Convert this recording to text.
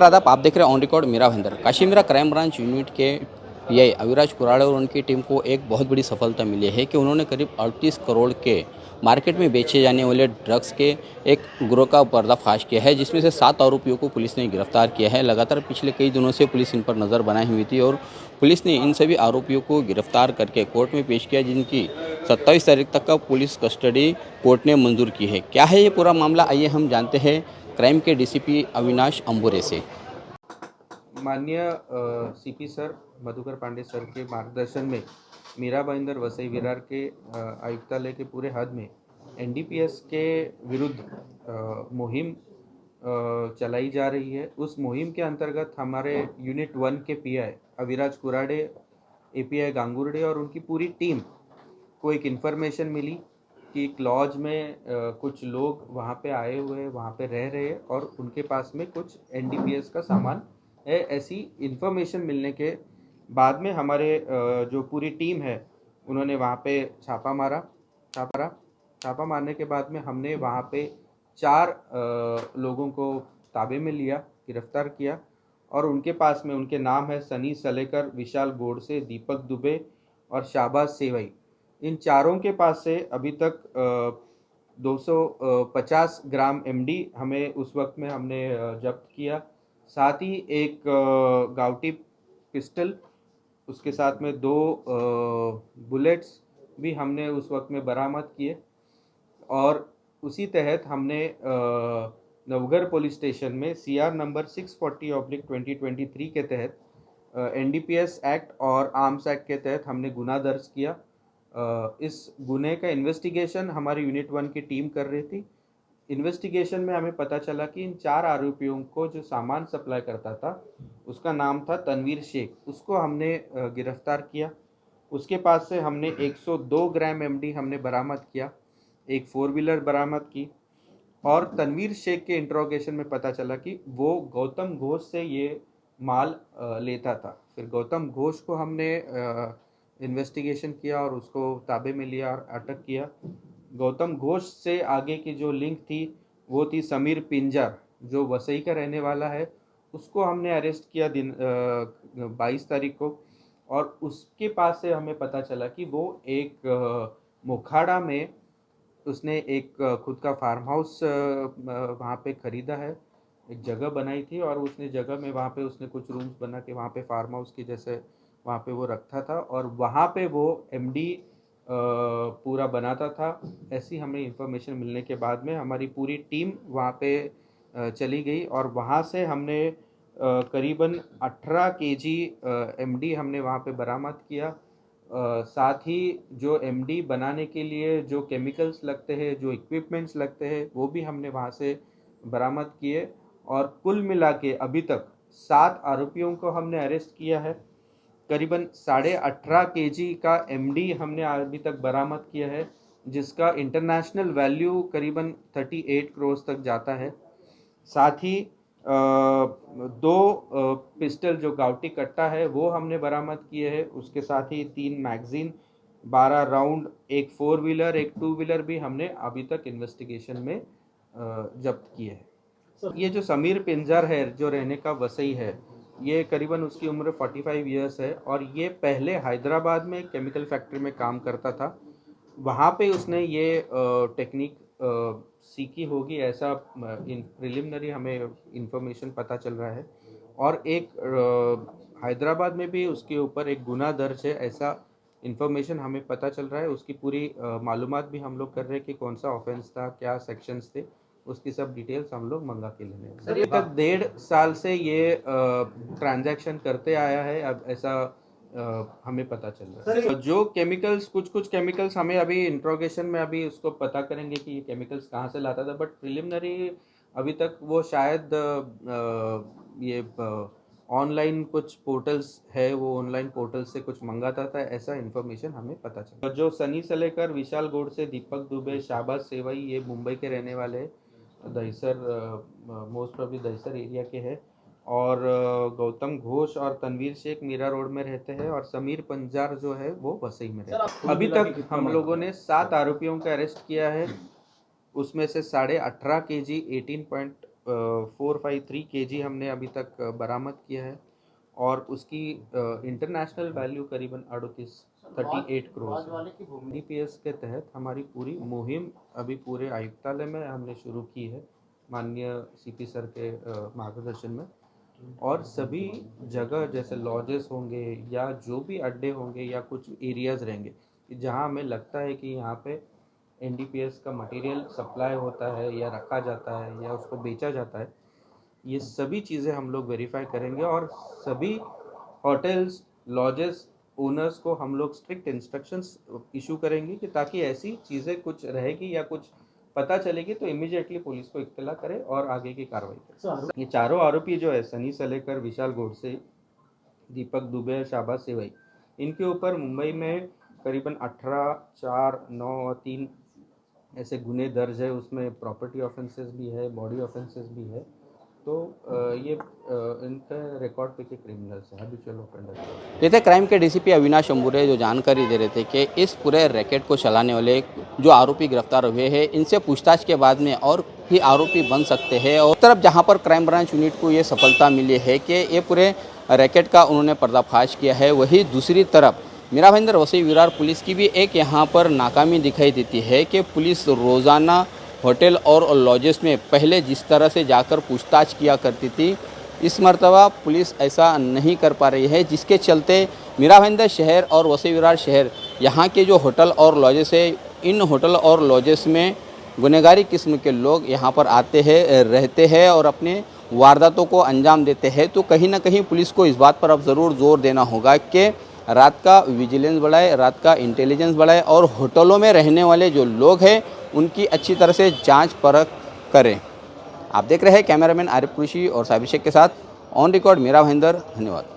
आदाब, आप देख रहे हैं ऑन रिकॉर्ड मेरा भंदर। काशीमीरा क्राइम ब्रांच यूनिट के पीआई अविराज कुराड़े और उनकी टीम को एक बहुत बड़ी सफलता मिली है कि उन्होंने करीब 38 करोड़ के मार्केट में बेचे जाने वाले ड्रग्स के एक गिरोह का पर्दाफाश किया है, जिसमें से 7 आरोपियों को पुलिस ने गिरफ्तार किया है। लगातार पिछले कई दिनों से पुलिस इन पर नज़र बनाई हुई थी और पुलिस ने इन सभी आरोपियों को गिरफ्तार करके कोर्ट में पेश किया, जिनकी 27 तारीख तक का पुलिस कस्टडी कोर्ट ने मंजूर की है। क्या है ये पूरा मामला, आइए हम जानते हैं क्राइम के डीसीपी अविनाश अंबुरे से। माननीय CP sir Madhukar Pandey sir के मार्गदर्शन में मीरा भाईंदर वसई विरार के आयुक्तालय के पूरे हद में एनडीपीएस के विरुद्ध मुहिम चलाई जा रही है। उस मुहिम के अंतर्गत हमारे यूनिट 1 के पीआई अविराज कुराड़े, एपीआई गांगुर्डे और उनकी पूरी टीम को एक इन्फॉर्मेशन मिली कि एक लॉज में कुछ लोग वहाँ पे आए हुए हैं, वहाँ पे रह रहे हैं और उनके पास में कुछ एनडीपीएस का सामान है। ऐसी इन्फॉर्मेशन मिलने के बाद में हमारे जो पूरी टीम है उन्होंने वहाँ पे छापा मारने के बाद में हमने वहाँ पे 4 लोगों को ताबे में लिया, गिरफ्तार किया और उनके पास में उनके नाम है सनी सलेकर, विशाल गोडसे, दीपक दुबे और शाहबाज सेवई। इन चारों के पास से अभी तक 250 ग्राम एमडी हमें उस वक्त में हमने जब्त किया। साथ ही एक गावटी पिस्टल, उसके साथ में 2 बुलेट्स भी हमने उस वक्त में बरामद किए और उसी तहत हमने नवघर पुलिस स्टेशन में सीआर नंबर 640/2023 के तहत एनडीपीएस एक्ट और आर्म्स एक्ट के तहत हमने गुना दर्ज किया। इस गुने का इन्वेस्टिगेशन हमारी यूनिट 1 की टीम कर रही थी। इन्वेस्टिगेशन में हमें पता चला कि इन 4 आरोपियों को जो सामान सप्लाई करता था उसका नाम था तनवीर शेख। उसको हमने गिरफ्तार किया। उसके पास से हमने 102 ग्राम एमडी हमने बरामद किया, एक 4 व्हीलर बरामद की और तनवीर शेख के इंट्रोगेशन में पता चला कि वो गौतम घोष से ये माल लेता था। फिर गौतम घोष को हमने इन्वेस्टिगेशन किया और उसको ताबे में लिया और अटक किया। गौतम घोष से आगे की जो लिंक थी वो थी समीर पिंजर, जो वसई का रहने वाला है। उसको हमने अरेस्ट किया 22 तारीख को और उसके पास से हमें पता चला कि वो एक मोखाड़ा में उसने एक खुद का फार्म हाउस वहाँ पे ख़रीदा है, एक जगह बनाई थी और उसने जगह में वहाँ पे उसने कुछ रूम्स बना के वहाँ पे फार्म हाउस की जैसे वहाँ पे वो रखता था और वहाँ पे वो एमडी पूरा बनाता था। ऐसी हमें इंफॉर्मेशन मिलने के बाद में हमारी पूरी टीम वहाँ पे चली गई और वहाँ से हमने करीबन 18 केजी एमडी हमने वहाँ पे बरामद किया। साथ ही जो एमडी बनाने के लिए जो केमिकल्स लगते हैं, जो इक्विपमेंट्स लगते हैं, वो भी हमने वहाँ से बरामद किए और कुल मिला के अभी तक 7 आरोपियों को हमने अरेस्ट किया है। करीबन 18.5 केजी का एमडी हमने अभी तक बरामद किया है, जिसका इंटरनेशनल वैल्यू करीबन 38 करोड़ तक जाता है। साथ ही 2 पिस्टल जो गावटी कट्टा है वो हमने बरामद किए हैं। उसके साथ ही 3 मैगजीन, 12 राउंड, एक 4 व्हीलर, एक 2 व्हीलर भी हमने अभी तक इन्वेस्टिगेशन में जब्त किए हैं। ये जो समीर पिंजर है जो रहने का वसई है, ये करीबन उसकी उम्र 45 ईयर्स है और ये पहले हैदराबाद में केमिकल फैक्ट्री में काम करता था। वहाँ पे उसने ये टेक्निक सीखी होगी, ऐसा प्रिलिमिनरी हमें इंफॉर्मेशन पता चल रहा है और एक हैदराबाद में भी उसके ऊपर एक गुना दर्ज है, ऐसा इंफॉर्मेशन हमें पता चल रहा है। उसकी पूरी मालूमात भी हम लोग कर रहे हैं कि कौन सा ऑफेंस था, क्या सेक्शंस थे, उसकी सब डिटेल्स हम लोग मंगा के लेने हैं। सर, ये तक 1.5 साल से ये ट्रांजैक्शन करते आया है, अब ऐसा हमें पता चल रहा है। जो केमिकल्स, कुछ केमिकल्स हमें अभी इंट्रोगेशन में अभी उसको पता करेंगे कि ये केमिकल्स कहाँ से लाता था, बट प्रिलिमिनरी अभी तक वो शायद ये ऑनलाइन कुछ पोर्टल्स है, वो ऑनलाइन पोर्टल से कुछ मंगाता था, ऐसा इन्फॉर्मेशन हमें पता चला। जो सनी सलेकर, विशाल गोडसे, दीपक दुबे, शाहबाज सेवई, ये मुंबई के रहने वाले हैं, Dahisar, most probably Dahisar area के हैं और गौतम घोष और तनवीर शेख मीरा रोड में रहते हैं और समीर पंजार जो है वो वसई में रहते हैं। अभी तक हम लोगों ने 7 आरोपियों का अरेस्ट किया है, उसमें से 18.5 केजी 453 kg हमने अभी तक बरामद किया है और उसकी इंटरनेशनल वैल्यू करीबन 38 करोड़ डीपीएस के तहत हमारी पूरी मुहिम अभी पूरे आयुक्तालय में हमने शुरू की है माननीय सीपी सर के मार्गदर्शन में। और सभी जगह जैसे लॉजेस होंगे या जो भी अड्डे होंगे या कुछ एरियाज़ रहेंगे जहां हमें लगता है कि यहाँ पे एनडीपीएस का मटेरियल सप्लाई होता है या रखा जाता है या उसको बेचा जाता है, ये सभी चीज़ें हम लोग वेरीफाई करेंगे और सभी होटल्स लॉजेस ओनर्स को हम लोग स्ट्रिक्ट इंस्ट्रक्शंस इशू करेंगे कि ताकि ऐसी चीज़ें कुछ रहेगी या कुछ पता चलेगी तो इमीडिएटली पुलिस को इत्तला करे और आगे की कार्रवाई करे। ये चारों आरोपी जो है सनी सलेकर, विशाल गोडसे, दीपक दुबे, शाबाज सेवई, इनके ऊपर मुंबई में करीबन 18, 4, 9 और 3 ऐसे गुने दर्ज है। उसमें प्रॉपर्टी ऑफेंसेस भी है, बॉडी ऑफेंसेस भी है। तो ये इनका रिकॉर्ड पे के क्रिमिनल्स है, हैबिचुअल ऑफेंडर। ये थे क्राइम के डीसीपी अविनाश अंबुरे जो जानकारी दे रहे थे कि इस पूरे रैकेट को चलाने वाले जो आरोपी गिरफ्तार हुए हैं इनसे पूछताछ के बाद में और भी आरोपी बन सकते हैं। और तरफ जहां पर क्राइम ब्रांच यूनिट को ये सफलता मिली है कि ये पूरे रैकेट का उन्होंने पर्दाफाश किया है, वही दूसरी तरफ मीरा भाईंदर वसई विरार पुलिस की भी एक यहाँ पर नाकामी दिखाई देती है कि पुलिस रोज़ाना होटल और लॉजेस में पहले जिस तरह से जाकर पूछताछ किया करती थी, इस मर्तबा पुलिस ऐसा नहीं कर पा रही है, जिसके चलते मीरा भाईंदर शहर और वसई विरार शहर यहाँ के जो होटल और लॉजेस है, इन होटल और लॉजेस में गुनहगारी किस्म के लोग यहाँ पर आते हैं, रहते हैं और अपने वारदातों को अंजाम देते हैं। तो कहीं ना कहीं पुलिस को इस बात पर अब ज़रूर जोर देना होगा कि रात का विजिलेंस बढ़ाए, रात का इंटेलिजेंस बढ़ाए और होटलों में रहने वाले जो लोग हैं उनकी अच्छी तरह से जांच परख करें। आप देख रहे हैं कैमरामैन आरिफ कुरैशी और साबिर शेख के साथ ऑन रिकॉर्ड मीरा भाईंदर। धन्यवाद।